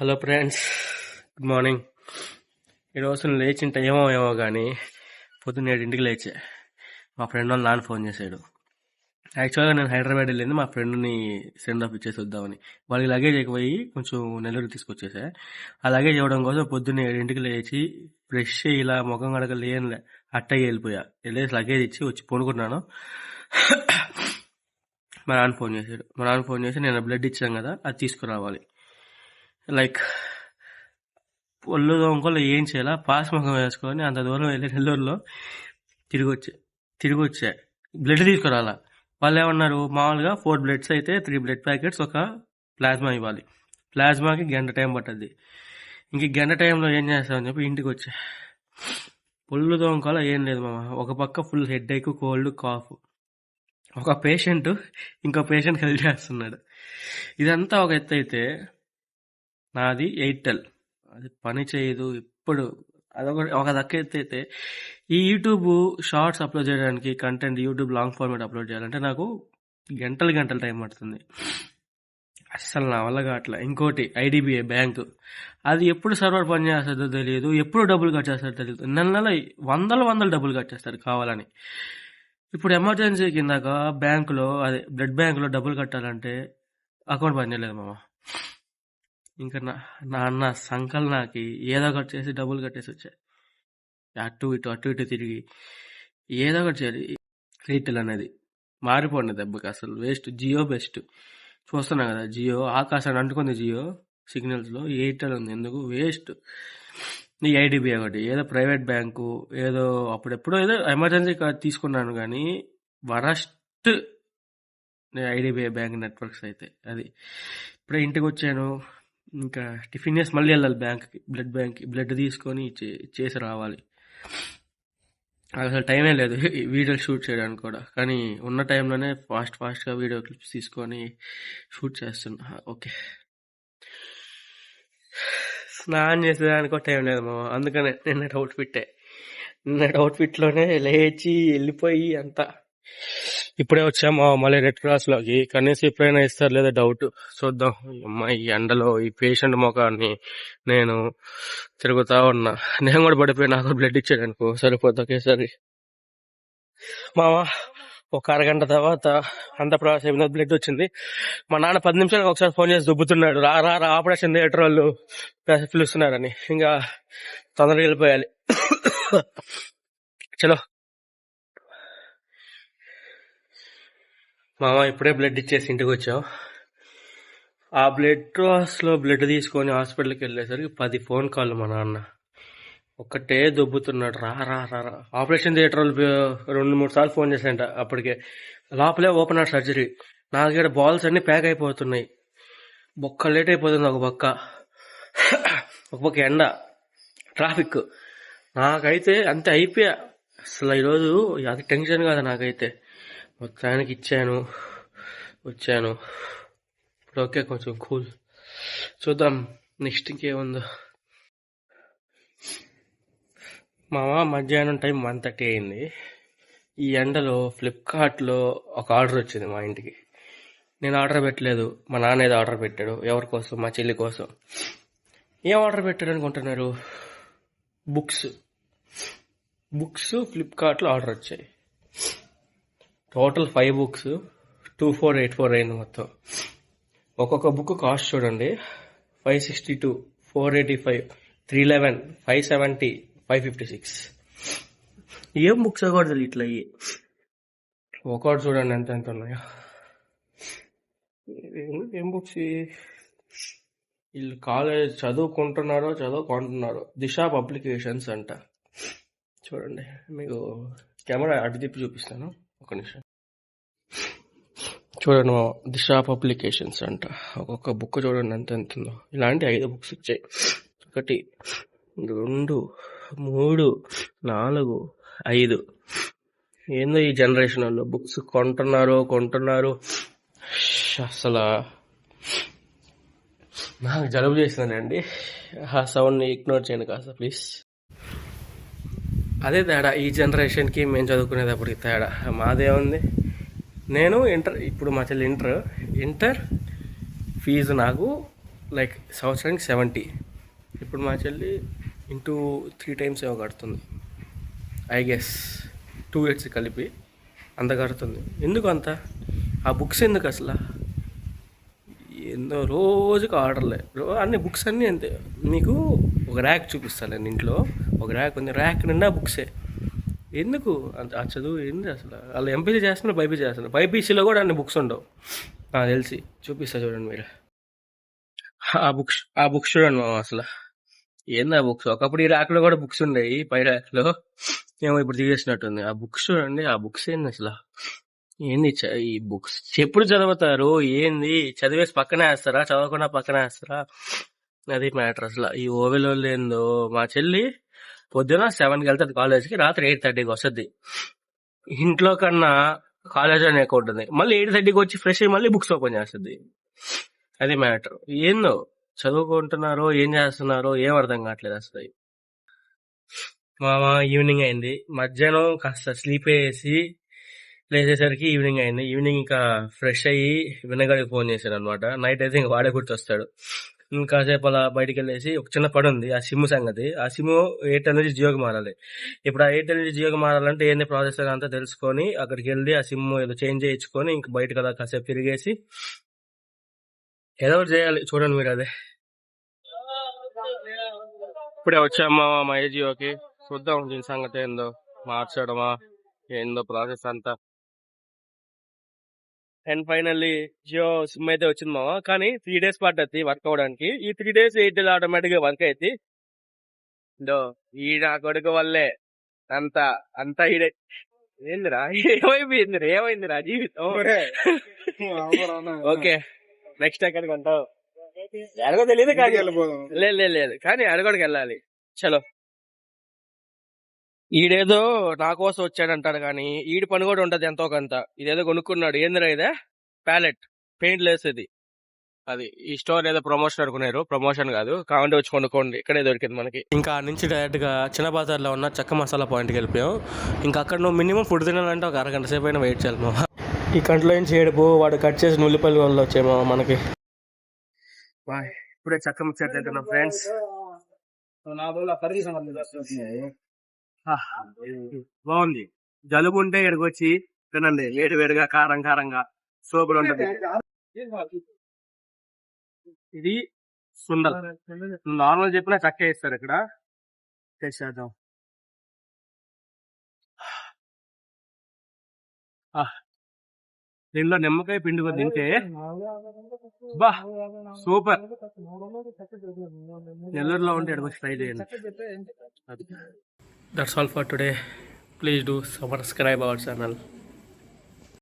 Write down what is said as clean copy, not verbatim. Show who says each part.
Speaker 1: Hello friends, good morning. ఈరోజు నేను లేచింటే ఏమో కానీ పొద్దున్న 7ంటికి లేచా. మా ఫ్రెండ్ వాళ్ళ నాన్న ఫోన్ చేశాడు. యాక్చువల్గా నేను హైదరాబాద్ వెళ్ళింది మా ఫ్రెండ్ని సెండ్ ఆఫ్ ఇచ్చేసి వద్దామని. వాళ్ళకి లగేజ్ ఎక్కిపోయి కొంచెం నెల్లూరు తీసుకొచ్చేసా. ఆ లగేజ్ ఇవ్వడం కోసం పొద్దున్న 7ంటికి లేచి ఫ్రెష్ ఇలా ముఖం కడక లేనులే అట్టగా వెళ్ళిపోయా. వెళ్ళేసి లగేజ్ ఇచ్చి వచ్చి పడుకున్నాను. మా నాన్న ఫోన్ చేసి నేను బ్లడ్ ఇచ్చాను కదా, అది తీసుకురావాలి. లైక్ ఒళ్ళు దొంగలు ఏం చేయాలా, పాస్ ముఖం వేసుకొని అంత దూరం వెళ్ళి నెల్లూరులో తిరిగి వచ్చా బ్లడ్ తీసుకురాలా. వాళ్ళు ఏమన్నారు, మామూలుగా 4 బ్లడ్స్ అయితే 3 బ్లడ్ ప్యాకెట్స్, ఒక ప్లాస్మా ఇవ్వాలి. ప్లాస్మాకి గంట టైం పట్టద్ది. ఇంక గంట టైంలో ఏం చేస్తామని చెప్పి ఇంటికి వచ్చా. ఒళ్ళు దొంగలు ఏం లేదు మామ. ఒక పక్క ఫుల్ హెడ్ ఏక్, కోల్డ్, కాఫ్. ఒక పేషెంట్ ఇంకో పేషెంట్ హెల్ప్ చేస్తున్నాడు. ఇదంతా ఒక ఎత్తు అయితే, నాది ఎయిర్టెల్, అది పని చేయదు ఇప్పుడు. అదొక ఒక దక్క ఎత్తైతే ఈ యూట్యూబ్ షార్ట్స్ అప్లోడ్ చేయడానికి, content YouTube long format upload చేయాలంటే నాకు గంటలు టైం పడుతుంది. అస్సలు నా వల్ల కావట్లే. ఇంకోటి ఐడిబిఐ బ్యాంకు, అది ఎప్పుడు సర్వర్ పని చేస్తుందో తెలియదు, ఎప్పుడు డబ్బులు కట్ చేస్తారో తెలియదు. నెల వందలు డబ్బులు కట్ చేస్తారు కావాలని. ఇప్పుడు ఎమర్జెన్సీ కిందాక బ్యాంకులో, అదే బ్లడ్ బ్యాంకులో డబ్బులు కట్టాలంటే అకౌంట్ పని చేయలేదు మామ. ఇంకా నా అన్న సంకల్ నాకి ఏదో ఒకటి చేసి డబ్బులు కట్టేసి వచ్చా. అటు ఇటు తిరిగి ఏదో ఒకటి చేయాలి. ఎయిర్టెల్ అనేది మారిపోండి దెబ్బకి, అసలు వేస్ట్. జియో బెస్ట్. చూస్తున్నా కదా, జియో ఆకాశాన్ని అంటుకుంది. జియో సిగ్నల్స్లో ఎయిర్టెల్ ఉంది, ఎందుకు వేస్ట్. ఈ ఐడిబిఐ ఒకటి ఏదో ప్రైవేట్ బ్యాంకు, ఏదో అప్పుడెప్పుడో ఏదో ఎమర్జెన్సీ కార్డ్ తీసుకున్నాను కానీ వరస్ట్ ఐడిబిఐ బ్యాంక్ నెట్వర్క్స్ అయితే. అది ఇప్పుడే ఇంటికి వచ్చాను, ఇంకా టిఫిన్ చేసి మళ్ళీ వెళ్ళాలి బ్యాంక్కి, బ్లడ్ తీసుకొని చేసి రావాలి. అసలు టైమే లేదు వీడియోలు షూట్ చేయడానికి కూడా. కానీ ఉన్న టైంలోనే ఫాస్ట్గా వీడియో క్లిప్స్ తీసుకొని షూట్ చేస్తున్నా. ఓకే, స్నానం చేసేదానికి కూడా టైం లేదు మామ. అందుకనే నిన్నటి అవుట్ఫిట్లోనే లేచి వెళ్ళిపోయి అంతా. ఇప్పుడే వచ్చాము మళ్ళీ రెడ్ క్రాస్లోకి. కనీసం ఎప్పుడైనా ఇస్తారు లేదా డౌట్. చూద్దాం. ఈ ఎండలో ఈ పేషెంట్ ముఖాన్ని నేను తిరుగుతా ఉన్నా. నేను కూడా పడిపోయి నాకు బ్లడ్ ఇచ్చాడు అనుకో, సరిపోద్ది ఒకేసారి. మామ ఒక అరగంట తర్వాత అంత ప్రాసెస్ అయిపోయింది, బ్లడ్ వచ్చింది. మా నాన్న 10 నిమిషాలకు ఒకసారి ఫోన్ చేసి దుబ్బుతున్నాడు, రా ఆపరేషన్ థియేటర్ వాళ్ళు పిలుస్తున్నారని. ఇంకా తొందరగా వెళ్ళిపోయాలి. చలో మామ, ఇప్పుడే బ్లడ్ ఇచ్చేసి ఇంటికి వచ్చాం. ఆ బ్లడ్ డ్రాస్లో బ్లడ్ తీసుకొని హాస్పిటల్కి వెళ్ళేసరికి 10 ఫోన్ కాల్. మా నాన్న ఒక్కటే దొబ్బుతున్నాడు, రా ఆపరేషన్ థియేటర్ వాళ్ళు 2-3 సార్లు ఫోన్ చేశాంట. అప్పటికే లోపలే ఓపెన్ హార్ట్ సర్జరీ. నాకు ఇక్కడ బాల్స్ అన్ని ప్యాక్ అయిపోతున్నాయి. బొక్క లేట్ అయిపోతుంది. ఒక పక్క ఎండ, ట్రాఫిక్. నాకైతే అంతే అయిపోయా అసలు. ఈరోజు అది టెన్షన్ కాదు నాకైతే. మొత్తానికి వచ్చాను. ఇప్పుడు ఓకే, కొంచెం కూల్. చూద్దాం నెక్స్ట్ ఇంకేముందో. మామ మధ్యాహ్నం టైం 1:30 అయింది. ఈ ఎండలో ఫ్లిప్కార్ట్లో ఒక ఆర్డర్ వచ్చింది మా ఇంటికి. నేను ఆర్డర్ పెట్టలేదు, మా నాన్న ఏదో ఆర్డర్ పెట్టాడు. ఎవరి కోసం? మా చెల్లి కోసం. ఏం ఆర్డర్ పెట్టాడు అనుకుంటున్నారు? బుక్స్ ఫ్లిప్కార్ట్లో ఆర్డర్ వచ్చాయి. టోటల్ 5 బుక్స్, 2484 అయింది మొత్తం. ఒక్కొక్క బుక్ కాస్ట్ చూడండి, 562, 485, 311, 570, 556. ఏం బుక్స్ కూడా తెలియదు ఇట్లా. ఒకటి చూడండి ఎంత ఉన్నాయో. ఏం బుక్స్? వీళ్ళు కాలేజ్ చదువుకుంటున్నారో దిశ పబ్లికేషన్స్ అంట. చూడండి, మీకు కెమెరా అటు తిప్పి చూపిస్తాను, ఒక నిమిషం. చూడండి, దిశ పబ్లికేషన్స్ అంట. ఒక్కొక్క బుక్ చూడండి ఎంత ఉందో. ఇలాంటి 5 బుక్స్ ఇచ్చాయి. 1, 2, 3, 4, 5. ఏందో ఈ జనరేషన్ వాళ్ళు బుక్స్ కొంటున్నారు. అసలు నాకు జలుబు చేసిందండి. ఆ సౌండ్ని ఇగ్నోర్ చేయండి కాస్త ప్లీజ్. అదే తేడా ఈ జనరేషన్కి, మేము చదువుకునేటప్పటికి తేడా. మాదేముంది, నేను ఇప్పుడు మా చెల్లి ఇంటర్ ఫీజు నాకు లైక్ సంవత్సరానికి 70. ఇప్పుడు మా చెల్లి ఇంటూ 3 టైమ్స్ ఏమో కడుతుంది, ఐ గెస్ 2 ఇయర్స్ కలిపి అంత కడుతుంది. ఎందుకు అంత? ఆ బుక్స్ ఎందుకు అసలు? ఎన్నో రోజుకి ఆర్డర్లే, అన్ని బుక్స్ అన్నీ అంతే. మీకు ఒక ర్యాక్ చూపిస్తాను నేను, ఇంట్లో ఒక ర్యాక్ ఉంది, ర్యాక్ నిండా బుక్సే. ఎందుకు అంత ఆ చదువు ఏంది అసలు? వాళ్ళు ఎంపీసీ చేస్తున్నారు, బైపీసీ చేస్తున్నారు. బైపీసీలో కూడా అన్ని బుక్స్ ఉండవు నాకు తెలిసి. చూపిస్తా చూడండి మీరు, ఆ బుక్స్ చూడండి మామ. అసలు ఏంది ఆ బుక్స్? ఒకప్పుడు ఈ ర్యాక్లో కూడా బుక్స్ ఉండేవి, పై ర్యాక్లో ఏమో ఇప్పుడు తీసేసినట్టుంది. ఆ బుక్స్ చూడండి, ఆ బుక్స్ ఏంది అసలు? ఏంది ఈ బుక్స్ ఎప్పుడు చదువుతారు? ఏంది చదివేసి పక్కనే వేస్తారా, చదవకుండా పక్కనే వేస్తారా? అది మ్యాటర్ అసలు. ఈ ఓవెల్ ఏందో. మా చెల్లి పొద్దున 7కి వెళ్తుంది కాలేజ్కి, రాత్రి 8:30కి వస్తుంది. ఇంట్లో కన్నా కాలేజ్ అని ఎక్కువ ఉంటుంది. మళ్ళీ 8:30కి వచ్చి ఫ్రెష్ అయ్యి మళ్ళీ బుక్స్ ఓపెన్ చేస్తుంది. అది మ్యాటర్. ఏందో చదువుకుంటున్నారో ఏం చేస్తున్నారో ఏం అర్థం కావట్లేదు అసలు. మామ ఈవినింగ్ అయింది, మధ్యాహ్నం కాస్త స్లీప్ వేసి లేచేసరికి ఈవినింగ్ అయింది. ఈవినింగ్ ఇంకా ఫ్రెష్ అయ్యి వినగాడికి ఫోన్ చేశాను అనమాట. నైట్ అయితే ఇంకా వాడే గుర్తొస్తాడు. ఇంకాసేపు అలా బయటికి వెళ్ళేసి ఒక చిన్న పని ఉంది, ఆ సిమ్ సంగతి. ఆ సిమ్ ఎయిర్టెల్ నుంచి జియోకి మారాలి. ఇప్పుడు ఆ ఎయిర్టెల్ నుంచి జియోకి మారాలంటే ఏంది ప్రాసెస్ అంతా తెలుసుకొని అక్కడికి వెళ్ళి ఆ సిమ్ ఏదో చేంజ్ చేయించుకొని ఇంక బయటకు అలా కాసేపు తిరిగేసి ఏదో ఒకటి చేయాలి. చూడండి మీరు అదే. ఇప్పుడే వచ్చామా మా జియోకి, చూద్దాం దీని సంగతి ఏందో, మార్చడమా ఏందో ప్రాసెస్ అంతా. అండ్ ఫైనల్లీ జియో సిమ్ అయితే వచ్చింది మామ. కానీ 3 days పడ్డది వర్క్ అవడానికి. ఈ 3 days ఎయిర్టెల్ ఆటోమేటిక్ గా వర్క్ అయితే ఈ నా కొడుకు వల్లే అంతా అంతా ఈడే. ఏందిరా ఏమైందిరా జీవితం? ఓకే, నెక్స్ట్ ఎక్కడికి అంటావు? ఎడగో తెలియదు కానీ లేదు కానీ అడగడికి వెళ్ళాలి. చలో. ఈడేదో నా కోసం వచ్చాడంటాడు కానీ ఈడి పని కూడా ఉంటది ఎంతో కొంత. ఇదేదో కొనుక్కున్నాడు. ఏందిరా ఇదే? ప్యాలెట్ పెయింట్ లేసేది. అది ఈ స్టోర్ ఏదో ప్రమోషన్ అనుకున్నారు, ప్రమోషన్ కాదు. కావాలంటే వచ్చి కొనుక్కోండి, ఇక్కడే దొరికింది మనకి. ఇంకా నుంచి డైరెక్ట్ గా చిన్న బజార్లో ఉన్న చెక్క మసాలా పాయింట్కి వెళ్ళిపోయాం. ఇంకా అక్కడ నువ్వు మినిమం ఫుడ్ తినాలంటే ఒక అరగంట సేపు అయినా వెయిట్ చేయాలి మామ. ఈ కంట్లో నుంచి ఏడుపు వాడు కట్ చేసిన ఉల్లిపల్లి వల్ల వచ్చామో మనకి. ఇప్పుడే చక్క ముచ్చట తింటున్నాం ఫ్రెండ్స్. బాగుంది. జలుబు ఉంటే ఇక్కడికి వచ్చి తినండి, వేడి వేడిగా కారం కారంగా సూపర్ ఉంటది. ఇది సుండల్, నార్మల్ చెప్పినా చక్క వేస్తారు ఇక్కడ. టేస్ట్ చేద్దాం. దీనిలో నిమ్మకాయ పిండి తింటే బా సూపర్. నెల్లూరులో ఉంటే ఇక్కడ ట్రై చేయండి. That's all for today. Please do subscribe our channel.